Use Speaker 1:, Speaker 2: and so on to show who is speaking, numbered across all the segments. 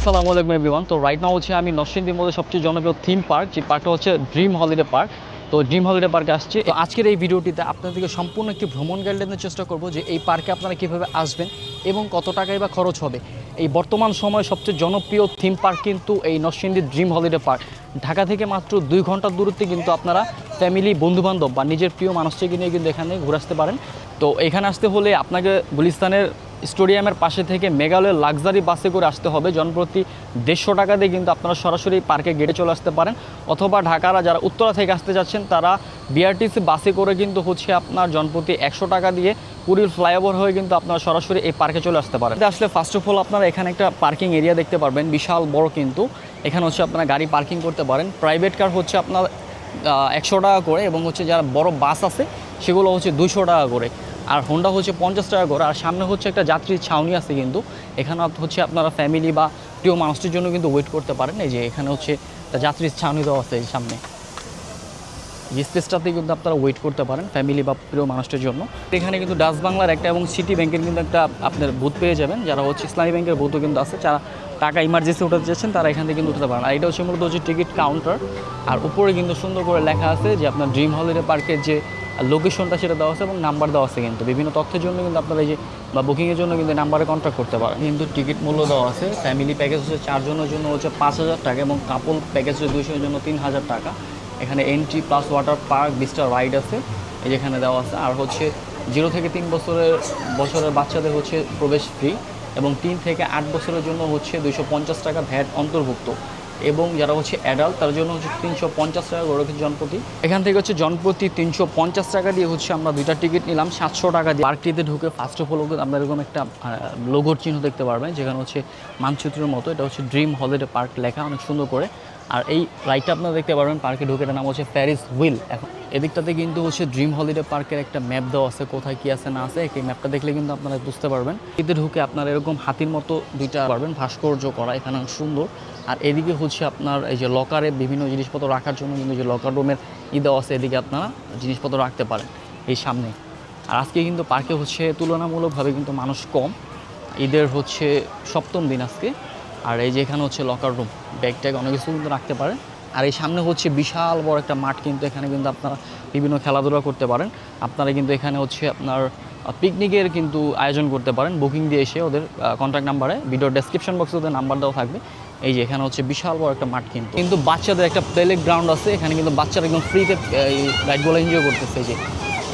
Speaker 1: আসসালামু আলাইকুম এভরিওয়ান। তো রাইট নাও হচ্ছে আমি নরসিংদীর মধ্যে সবচেয়ে জনপ্রিয় থিম পার্ক, যে পার্কটা হচ্ছে ড্রিম হলিডে পার্ক। তো ড্রিম হলিডে পার্কে আসছি। তো আজকের এই ভিডিওটিতে আপনাদেরকে সম্পূর্ণ একটি ভ্রমণ গাইড দেওয়ার চেষ্টা করব, যে এই পার্কে আপনারা কীভাবে আসবেন এবং কত টাকাই বা খরচ হবে। এই বর্তমান সময়ে সবচেয়ে জনপ্রিয় থিম পার্ক কিন্তু এই নরসিংদীর ড্রিম হলিডে পার্ক। ঢাকা থেকে মাত্র 2 ঘন্টার দূরত্বে কিন্তু আপনারা ফ্যামিলি, বন্ধুবান্ধব বা নিজের প্রিয় মানুষটিকে নিয়ে কিন্তু এখানে ঘুরে আসতে পারেন। তো এখানে আসতে হলে আপনাকে গুলিস্তানের স্টেডিয়ামের পাশে থেকে মেঘালয়ের লাক্সারি বাসে করে আসতে হবে। জনপ্রতি 150 টাকা দিয়ে কিন্তু আপনারা সরাসরি পার্কে গেটে চলে আসতে পারেন, অথবা ঢাকারা যারা উত্তরা থেকে আসতে যাচ্ছেন তারা বিআরটিসি বাসে করে কিন্তু হচ্ছে আপনার জনপ্রতি 100 টাকা দিয়ে পুরীর ফ্লাইওভার হয়ে কিন্তু আপনারা সরাসরি এই পার্কে চলে আসতে পারেন। আসলে ফার্স্ট অফ অল আপনারা এখানে একটা পার্কিং এরিয়া দেখতে পারবেন, বিশাল বড়। কিন্তু এখানে হচ্ছে আপনারা গাড়ি পার্কিং করতে পারেন। প্রাইভেট কার হচ্ছে আপনার 100 টাকা করে, এবং হচ্ছে যারা বড় বাস আছে সেগুলো হচ্ছে 200 টাকা করে, আর হোন্ডা হচ্ছে 50 টাকা করে। আর সামনে হচ্ছে একটা যাত্রীর ছাউনি আছে, কিন্তু এখানে হচ্ছে আপনারা ফ্যামিলি বা প্রিয় মানুষটির জন্য কিন্তু ওয়েট করতে পারেন। এই যে এখানে হচ্ছে যাত্রীর ছাউনি দেওয়া আছে সামনে, এই স্পেসটাতে কিন্তু আপনারা ওয়েট করতে পারেন ফ্যামিলি বা প্রিয় মানুষটির জন্য। এখানে কিন্তু ডাচ বাংলার একটা এবং সিটি ব্যাংকের কিন্তু একটা আপনার বুথ পেয়ে যাবেন। যারা হচ্ছে ইসলামী ব্যাংকের বুথও কিন্তু আছে, যারা টাকা ইমার্জেন্সি উঠাতে চাচ্ছেন তারা এখান থেকে কিন্তু উঠতে পারেন। আর এটা হচ্ছে মূলত হচ্ছে টিকিট কাউন্টার, আর উপরে কিন্তু সুন্দর করে লেখা আছে যে আপনার ড্রিম হলিডে পার্কের যে লোকেশনটা সেটা দেওয়া আছে এবং নাম্বার দেওয়া আছে। কিন্তু বিভিন্ন তথ্যের জন্য কিন্তু আপনারা এই যে বা বুকিংয়ের জন্য কিন্তু নাম্বারে কন্ট্যাক্ট করতে পারেন। কিন্তু টিকিট মূল্য দেওয়া আছে। ফ্যামিলি প্যাকেজ হচ্ছে 4 জনের জন্য হচ্ছে 5000 টাকা, এবং কাপল প্যাকেজ হচ্ছে 200 জন্য 3000 টাকা। এখানে এন্ট্রি প্লাস ওয়াটার পার্ক, 20টা রাইড আছে এই যেখানে দেওয়া আছে। আর হচ্ছে 0 থেকে 3 বছরের বাচ্চাদের হচ্ছে প্রবেশ ফ্রি, এবং 3 থেকে 8 বছরের জন্য হচ্ছে 250 টাকা ভ্যাট অন্তর্ভুক্ত, এবং যারা হচ্ছে অ্যাডাল্ট তার জন্য হচ্ছে 350 টাকা করে জনপ্রতি। এখান থেকে হচ্ছে জনপ্রতি 350 টাকা দিয়ে হচ্ছে আমরা 2টা টিকিট নিলাম 700 টাকা দিয়ে। পার্কটিতে ঢুকে ফার্স্ট অফ অল আমরা এরকম একটা লোগোর চিহ্ন দেখতে পারবেন, যেখানে হচ্ছে মানচিত্রের মতো এটা হচ্ছে ড্রিম হলিডে পার্ক লেখা অনেক সুন্দর করে। আর এই রাইডটা আপনারা দেখতে পারবেন পার্কে ঢুকে, এটার নাম হচ্ছে ফেরিস হুইল। এখন এদিকটাতে কিন্তু হচ্ছে ড্রিম হলিডে পার্কের একটা ম্যাপ দেওয়া আছে, কোথায় কী আছে না আছে। এই ম্যাপটা দেখলে কিন্তু আপনারা বুঝতে পারবেন। এতে ঢুকে আপনারা এরকম হাতির মতো 2টা পারবেন ভাস্কর্য করা, এখানে সুন্দর। আর এদিকে হচ্ছে আপনার এই যে লকারে বিভিন্ন জিনিসপত্র রাখার জন্য কিন্তু যে লকার রুমের দেওয়া আছে, এদিকে আপনারা জিনিসপত্র রাখতে পারেন এই সামনে। আর আজকে কিন্তু পার্কে হচ্ছে তুলনামূলকভাবে কিন্তু মানুষ কম, ঈদের হচ্ছে 7ম দিন আজকে। আর এই যে এখানে হচ্ছে লকার রুম, ব্যাগ ট্যাগ অনেক কিছু কিন্তু রাখতে পারেন। আর এই সামনে হচ্ছে বিশাল বড় একটা মাঠ, কিন্তু এখানে কিন্তু আপনারা বিভিন্ন খেলাধুলা করতে পারেন। আপনারা কিন্তু এখানে হচ্ছে আপনার পিকনিকের কিন্তু আয়োজন করতে পারেন বুকিং দিয়ে এসে। ওদের কন্ট্যাক্ট নাম্বারে ভিডিওর ডেসক্রিপশন বক্সে ওদের নাম্বার দেওয়া থাকবে। এই যে এখানে হচ্ছে বিশাল বড় একটা মাঠ, কিন্তু বাচ্চাদের একটা প্লে গ্রাউন্ড আছে। এখানে কিন্তু বাচ্চারা একদম ফ্রিতে এই রাইডগুলো এনজয় করতেছে। এই যে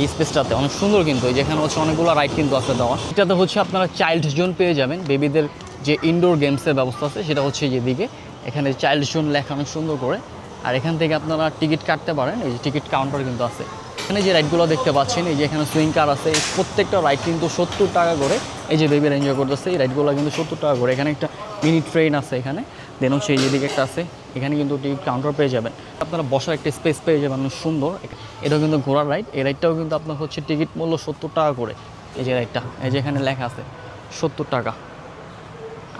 Speaker 1: এই স্পেসটাতে অনেক সুন্দর, কিন্তু এই যেখানে হচ্ছে অনেকগুলো রাইড কিন্তু আছে দেওয়া। এটাতে হচ্ছে আপনারা চাইল্ড জোন পেয়ে যাবেন, বেবিদের যে ইনডোর গেমসের ব্যবস্থা আছে সেটা হচ্ছে যেদিকে। এখানে চাইল্ড জোন লেখা অনেক সুন্দর করে। আর এখান থেকে আপনারা টিকিট কাটতে পারেন, এই যে টিকিট কাউন্টার কিন্তু আছে। এখানে যে রাইডগুলো দেখতে পাচ্ছেন, এই যে এখানে সুইং কার আছে, প্রত্যেকটা রাইড কিন্তু 70 টাকা করে। এই যে বেবিরা এনজয় করতেছে, এই রাইডগুলো কিন্তু 70 টাকা করে। এখানে একটা মিনি ট্রেন আছে এখানে, দেন হচ্ছে এই যেদিকে একটা আছে, এখানে কিন্তু টিকিট কাউন্টার পেয়ে যাবেন। আপনারা বসার একটা স্পেস পেয়ে যাবেন অনেক সুন্দর। এটাও কিন্তু ঘোড়ার রাইড, এই রাইডটাও কিন্তু আপনার হচ্ছে টিকিট মূল্য 70 টাকা করে। এই যে রাইডটা, এই যে এখানে লেখা আছে 70 টাকা।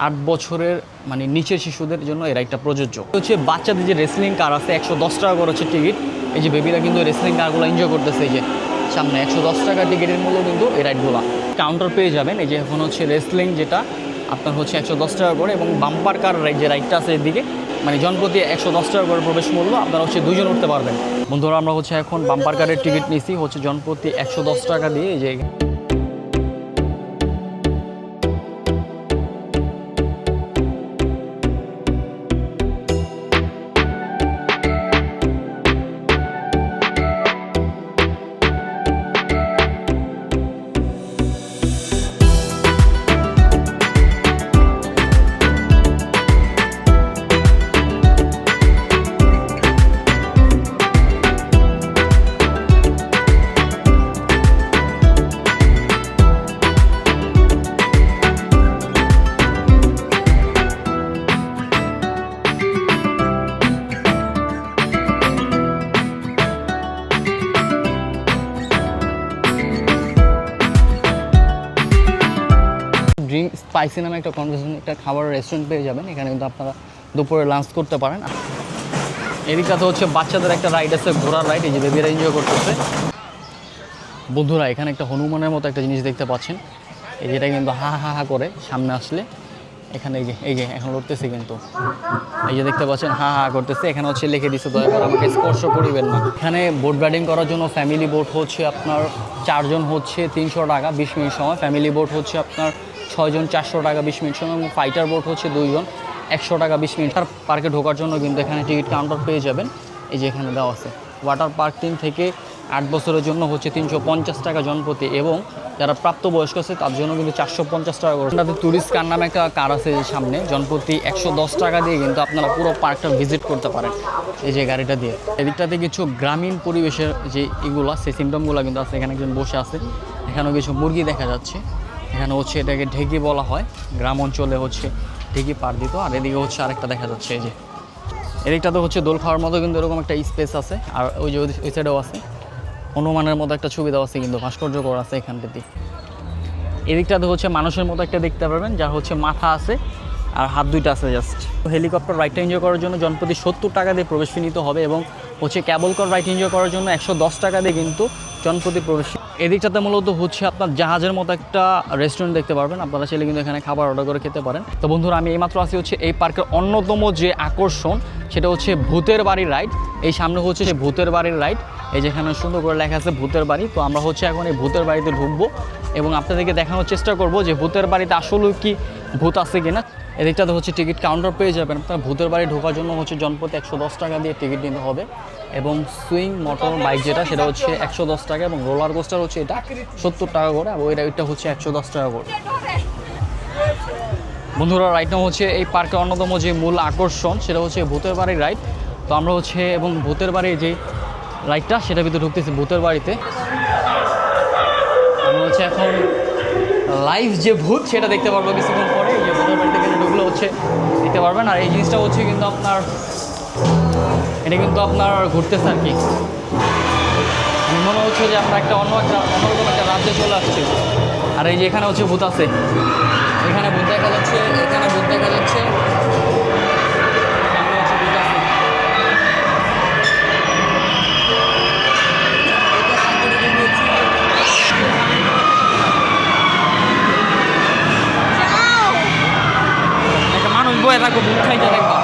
Speaker 1: 8 বছরের মানে নিচের শিশুদের জন্য এই রাইডটা প্রযোজ্য। হচ্ছে বাচ্চাদের যে রেসলিং কার আছে 110 টাকা করে হচ্ছে টিকিট। এই যে বেবিরা কিন্তু রেসলিং কারগুলো এনজয় করতেছে, এই যে সামনে 110 টাকা টিকিটের মূল্য কিন্তু এই রাইডগুলো। কাউন্টার পেয়ে যাবেন, এই যে এখন হচ্ছে রেসলিং যেটা আপনার হচ্ছে 110 টাকা করে, এবং বাম্পার কার যে রাইডটা আছে এদিকে মানে জনপ্রতি 110 টাকা করে প্রবেশ মূল্য। আপনারা হচ্ছে 2 জন উঠতে পারবেন। বন্ধুরা আমরা হচ্ছে এখন বাম্পার কারের টিকিট নিছি হচ্ছে জনপ্রতি 110 টাকা দিয়ে। এই যে ড্রিম স্পাইসি নামে একটা কনভেনশন একটা খাবার রেস্টুরেন্ট পেয়ে যাবেন। এখানে কিন্তু আপনারা দুপুরে লাঞ্চ করতে পারেন। এদিকটাতে হচ্ছে বাচ্চাদের একটা রাইড আছে, ঘোড়ার রাইড, এই যে বেবিরা এনজয় করতেছে। বন্ধুরা এখানে একটা হনুমানের মতো একটা জিনিস দেখতে পাচ্ছেন, এই যেটা কিন্তু হা হা হা করে সামনে আসলে এখানে এই যে এখন লড়তেছে কিন্তু এই যে দেখতে পাচ্ছেন হা হা করতেছে। এখানে হচ্ছে লিখে দিচ্ছে দয়া করে আমাকে স্পর্শ করিবেন না। এখানে বোট রাইডিং করার জন্য ফ্যামিলি বোট হচ্ছে আপনার 4 জন হচ্ছে 300 টাকা 20 মিনিট সময়, ফ্যামিলি বোট হচ্ছে আপনার 6 জন 400 টাকা 20 মিনিট সময়, এবং ফাইটার বোট হচ্ছে 2 জন 100 টাকা 20 মিনিট। আর পার্কে ঢোকার জন্য কিন্তু এখানে টিকিট কাউন্টার পেয়ে যাবেন, এই যে এখানে দেওয়া আছে। ওয়াটার পার্ক 3 থেকে 8 বছরের জন্য হচ্ছে 350 টাকা জনপ্রতি, এবং যারা প্রাপ্তবয়স্ক আছে তার জন্য কিন্তু 450 টাকা করে। আপনাদের ট্যুরিস্ট কার নামে একটা কার আছে সামনে, জনপ্রতি 110 টাকা দিয়ে কিন্তু আপনারা পুরো পার্কটা ভিজিট করতে পারেন এই যে গাড়িটা দিয়ে। এদিকটাতে কিছু গ্রামীণ পরিবেশের যে এগুলো সেই সিমটমগুলো কিন্তু আছে। এখানে একজন বসে আছে, এখানেও কিছু মুরগি দেখা যাচ্ছে। এখানে হচ্ছে এটাকে ঢেকি বলা হয়, গ্রাম অঞ্চলে হচ্ছে ঢেকি পার দিত। আর এদিকে হচ্ছে আরেকটা দেখা যাচ্ছে, এই যে এদিকটাতে হচ্ছে দোল খাওয়ার মতো কিন্তু এরকম একটা স্পেস আছে। আর ওই যে ওই সাইডেও আছে হনুমানের মতো একটা ছবি দেওয়া আছে, কিন্তু ভাস্কর্য করা আছে এখানটাতে। এদিকটাতে হচ্ছে মানুষের মতো একটা দেখতে পারবেন, যার হচ্ছে মাথা আছে আর হাত দুইটা আছে জাস্ট। হেলিকপ্টার রাইডটা এনজয় করার জন্য জনপ্রতি 70 টাকা দিয়ে প্রবেশ ফি নিতে হবে, এবং হচ্ছে ক্যাবল কার রাইড এনজয় করার জন্য 110 টাকা দিয়ে কিন্তু জনপ্রতি প্রবেশ। এদিকটাতে মূলত হচ্ছে আপনার জাহাজের মতো একটা রেস্টুরেন্ট দেখতে পারবেন, আপনারা চাইলে কিন্তু এখানে খাবার অর্ডার করে খেতে পারেন। তো বন্ধুরা, আমি এইমাত্র আসি হচ্ছে এই পার্কের অন্যতম যে আকর্ষণ সেটা হচ্ছে ভূতের বাড়ির রাইড। এই সামনে হচ্ছে সেই ভূতের বাড়ির রাইড, এই যেখানে সুন্দর করে লেখা আছে ভূতের বাড়ি। তো আমরা হচ্ছে এখন এই ভূতের বাড়িতে ঢুকবো এবং আপনাদেরকে দেখানোর চেষ্টা করব যে ভূতের বাড়িতে আসলে কি ভূত আছে কিনা। এদিকটাতে হচ্ছে টিকিট কাউন্টার পেয়ে যাবেন। আপনার ভূতের বাড়ি ঢোকার জন্য হচ্ছে জনপ্রতি 110 টাকা দিয়ে টিকিট নিতে হবে, এবং সুইং মোটর বাইক যেটা সেটা হচ্ছে 110 টাকা, এবং রোলার কোস্টার হচ্ছে এটা 70 টাকা করে, আর ওই রাইডটা হচ্ছে 110 টাকা করে। বন্ধুরা, রাইডটা হচ্ছে এই পার্কের অন্যতম যে মূল আকর্ষণ সেটা হচ্ছে ভূতের বাড়ির রাইড। তো আমরা হচ্ছে এবং ভূতের বাড়ির যে রাইডটা সেটার ভিতরে ঢুকতেছি ভূতের বাড়িতে। আমরা হচ্ছে এখন লাইভ যে ভূত সেটা দেখতে পারবো কিছুক্ষণ পরে। এই যে ভূতের বাড়িতে গেলে ঢুকলে হচ্ছে দেখতে পারবেন। আর এই জিনিসটা হচ্ছে কিন্তু আপনার এটা কিন্তু আপনার ঘুরতেছে আর কি, মনে হচ্ছে যে আমরা একটা অন্যরকম একটা রাজ্যে চলে আসছি। আর এই যে এখানে হচ্ছে ভূত আছে, এখানে ভূত দেখা যাচ্ছে, এখানে ভূত দেখা যাচ্ছে, সামনে হচ্ছে ভূত আছে। একটা মানুষ বয়ে থাকবো ভূত খাইতে দেখবা,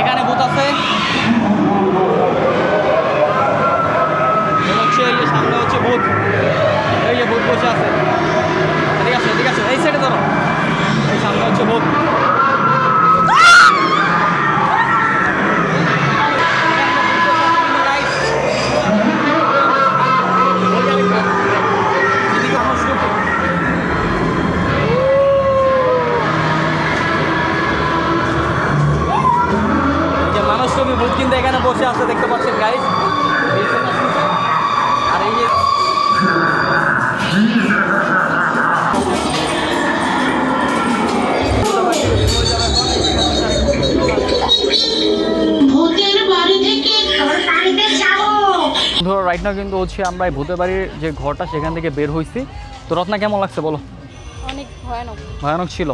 Speaker 1: এখানে ভূত আছে। এই যে সামনে হচ্ছে ভূত, এই যে ভূত বসে আছে। এদিকে আসো এই সাইডে ধরো, এই সামনে হচ্ছে ভূত। মানুষ ছবি ভূত কিন্তু এখানে বসে আছে দেখতে পাচ্ছেন গাইস। আর এই যে রাইট নাও কিন্তু হচ্ছে আমরা এই ভূতের বাড়ির যে ঘরটা সেখান থেকে বের হয়েছি। তো রত্না কেমন লাগছে বলো?
Speaker 2: অনেক ভয়ানক
Speaker 1: ভয়ানক ছিল।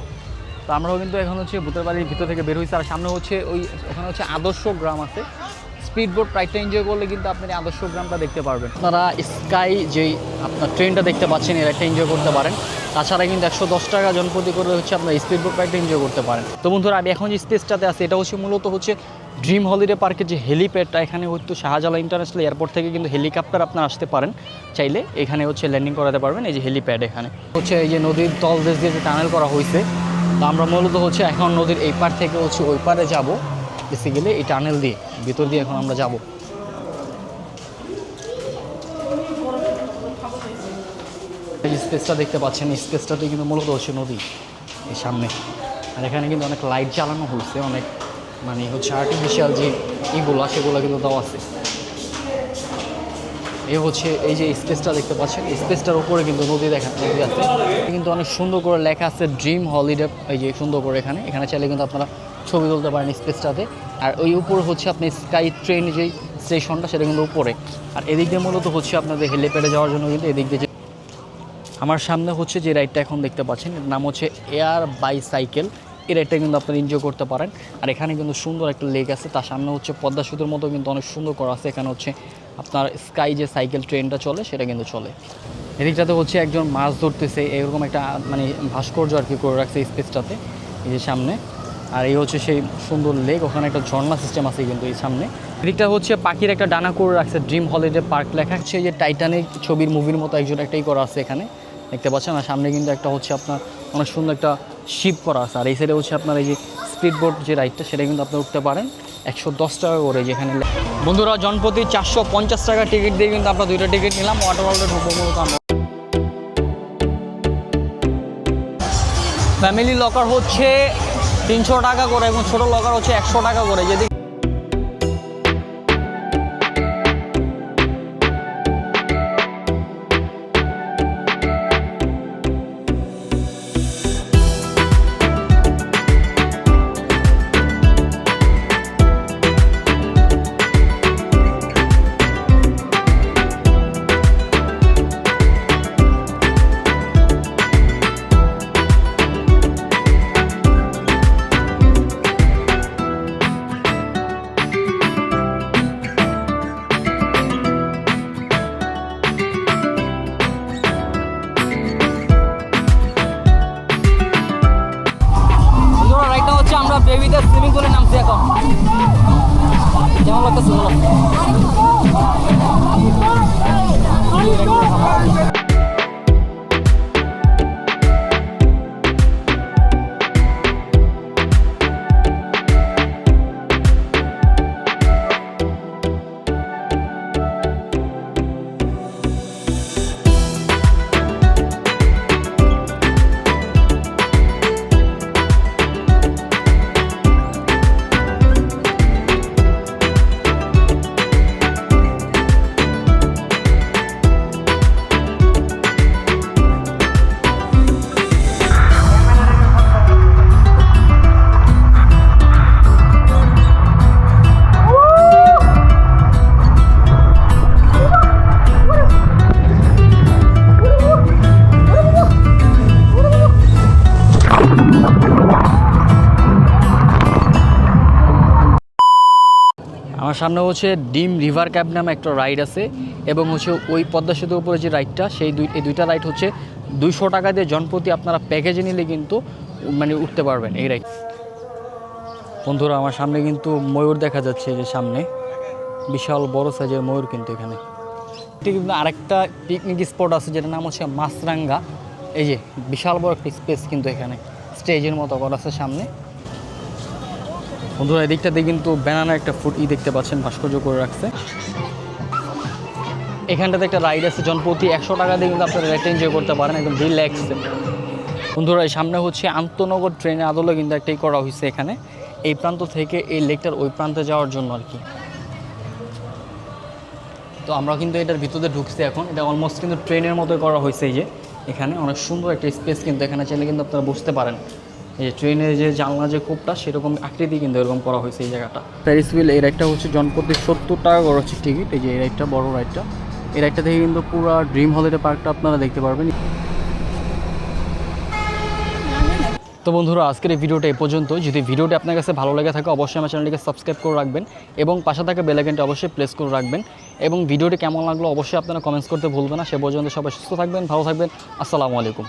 Speaker 1: তো আমরাও কিন্তু এখন হচ্ছে ভূতের বাড়ির ভিতর থেকে বের হয়েছি। আর সামনে হচ্ছে ওখানে হচ্ছে আদর্শ গ্রাম আছে, স্পিড বোট রাইডটা এনজয় করলে কিন্তু আপনার আদর্শ গ্রামটা দেখতে পারবেন। আপনারা স্কাই যেই আপনার ট্রেনটা দেখতে পাচ্ছেন এই রাইডটা এনজয় করতে পারেন। তাছাড়া কিন্তু 110 টাকা জনপ্রতি করে হচ্ছে আপনার স্পিড বোট রাইডটা এনজয় করতে পারেন। তো বন্ধুরা, আমি এখন যে স্পেসটাতে আছে এটা হচ্ছে মূলত হচ্ছে ড্রিম হলিডে পার্কের যে হেলিপ্যাডটা, এখানে হয়তো শাহজালাল ইন্টারন্যাশনাল এয়ারপোর্ট থেকে কিন্তু হেলিকপ্টার আপনার আসতে পারেন চাইলে, এখানে হচ্ছে ল্যান্ডিং করাতে পারবেন। এই যে হেলিপ্যাড, এখানে হচ্ছে এই যে নদীর তলদেশ দিয়ে যে টানেল করা হয়েছে। তো আমরা মূলত হচ্ছে এখন নদীর এই পার থেকে হচ্ছে ওই পারে যাব, বেসিক্যালি এই টানেল দিয়ে ভিতর দিয়ে এখন আমরা যাব। এই স্পেসটা দেখতে পাচ্ছেন, এই স্পেসটাতে কিন্তু মূলত হচ্ছে নদী এই সামনে। আর এখানে কিন্তু অনেক লাইট জ্বালানো হয়েছে, অনেক মানে হচ্ছে আর্টিফিশিয়াল যে ইগুলো সেগুলো কিন্তু দেওয়া আছে। এই হচ্ছে এই যে স্পেসটা দেখতে পাচ্ছেন, স্পেসটার উপরে কিন্তু নদী আছে, কিন্তু অনেক সুন্দর করে লেখা আছে ড্রিম হলিডে। এই যে সুন্দর করে এখানে চাইলে কিন্তু আপনারা ছবি তুলতে পারেন স্পেসটাতে। আর ওই উপরে হচ্ছে আপনি স্কাই ট্রেন যেই স্টেশনটা সেটা কিন্তু উপরে। আর এদিক দিয়ে মূলত হচ্ছে আপনাদের হেলিপ্যাডে যাওয়ার জন্য কিন্তু এদিক দিয়ে আমার সামনে হচ্ছে যে রাইডটা এখন দেখতে পাচ্ছেন, এর নাম হচ্ছে এয়ার বাইসাইকেল। এই রাইডটা কিন্তু আপনারা এনজয় করতে পারেন। আর এখানে কিন্তু সুন্দর একটা লেক আছে, তার সামনে হচ্ছে পদ্মা সেতুর মতো কিন্তু অনেক সুন্দর করা আছে। এখানে হচ্ছে আপনার স্কাই যে সাইকেল ট্রেনটা চলে সেটা কিন্তু চলে। এদিকটাতে হচ্ছে একজন মাছ ধরতেছে, এরকম একটা মানে ভাস্কর্য আর কি করে রাখছে স্পেসটাতে। এই যে সামনে। আর এই হচ্ছে সেই সুন্দর লেক, ওখানে একটা ঝর্ণা সিস্টেম আছে কিন্তু এই সামনে। এদিকটা হচ্ছে পাখির একটা ডানা করে রাখছে, ড্রিম হলিডে পার্ক লেখা। হচ্ছে যে টাইটানিক ছবির মুভির মতো একটাই করা আছে এখানে, দেখতে পাচ্ছেন। আর সামনে কিন্তু একটা হচ্ছে আপনার অনেক সুন্দর একটা শিপ করা আছে। আর এই সাইডে হচ্ছে আপনার এই যে স্পিড বোট যে রাইডটা, সেটা কিন্তু আপনি উঠতে পারেন 110 টাকা করে। যেখানে বন্ধুরা জনপ্রতি 450 টাকা টিকিট দিয়ে কিন্তু আমরা 2টা টিকিট নিলাম ওয়াটার ওয়ার্ল্ডে ঢুকবো মূলত আমরা। ফ্যামিলি লকার হচ্ছে 300 টাকা করে এবং ছোটো লকার হচ্ছে 100 টাকা করে। যদি আমরা বেবিদের সুইমিং পুলে নামছি এখন, কেমন লাগতেছে বলো? আমার সামনে হচ্ছে ডিম রিভার ক্যাব নামে একটা রাইড আছে, এবং হচ্ছে ওই পদ্মা সেতুর উপরে যে রাইডটা, এই দুইটা রাইড হচ্ছে 200 টাকা দিয়ে জনপ্রতি আপনারা প্যাকেজে নিলে কিন্তু মানে উঠতে পারবেন এই রাইড। বন্ধুরা আমার সামনে কিন্তু ময়ূর দেখা যাচ্ছে, যে সামনে বিশাল বড় সাইজের ময়ূর কিন্তু এখানে। কিন্তু আরেকটা পিকনিক স্পট আছে যেটার নাম হচ্ছে মাছরাঙ্গা। এই যে বিশাল বড় একটা স্পেস কিন্তু এখানে স্টেজের মতো করা আছে সামনে। বন্ধুরা এদিকটাতে কিন্তু ব্যানানা একটা ফুড দেখতে পাচ্ছেন, ভাস্কর্য করে রাখছে। এখানটাতে একটা রাইড আছে, জনপ্রতি 100 টাকা দিয়ে কিন্তু আপনারা রাইডটা এনজয় করতে পারেন একদম রিল্যাক্সে। বন্ধুরা এই সামনে হচ্ছে আন্তনগর ট্রেনের আদলে কিন্তু একটাই করা হয়েছে এখানে, এই প্রান্ত থেকে এই লেকটার ওই প্রান্তে যাওয়ার জন্য আর কি। তো আমরা কিন্তু এটার ভিতরে ঢুকছি এখন। এটা অলমোস্ট কিন্তু ট্রেনের মতোই করা হয়েছে। এই যে এখানে অনেক সুন্দর একটা স্পেস কিন্তু এখানে চাইলে কিন্তু আপনারা বসতে পারেন। এই যে ট্রেনের যে জানলা যে কোপটা সেরকম আকৃতি কিন্তু এরকম করা হয়েছে এই জায়গাটা। প্যারিস হুইল এই রাইডটা হচ্ছে জনপ্রতি 70 টাকা করে হচ্ছে টিকিট। এই যে এই রাইডটা বড় রাইডটা, এই রাইডটা থেকে কিন্তু পুরো ড্রিম হলিডে পার্কটা আপনারা দেখতে পারবেন। তো বন্ধুরা আজকের এই ভিডিওটা এই পর্যন্ত। যদি ভিডিওটি আপনার কাছে ভালো লেগে থাকে অবশ্যই আমার চ্যানেলটিকে সাবস্ক্রাইব করে রাখবেন এবং পাশে থাকা বেল আইকনটি অবশ্যই প্রেস করে রাখবেন। এবং ভিডিওটি কেমন লাগলো অবশ্যই আপনারা কমেন্টস করতে ভুলবেন না। সে পর্যন্ত সবাই সুস্থ থাকবেন, ভালো থাকবেন। আসসালামু আলাইকুম।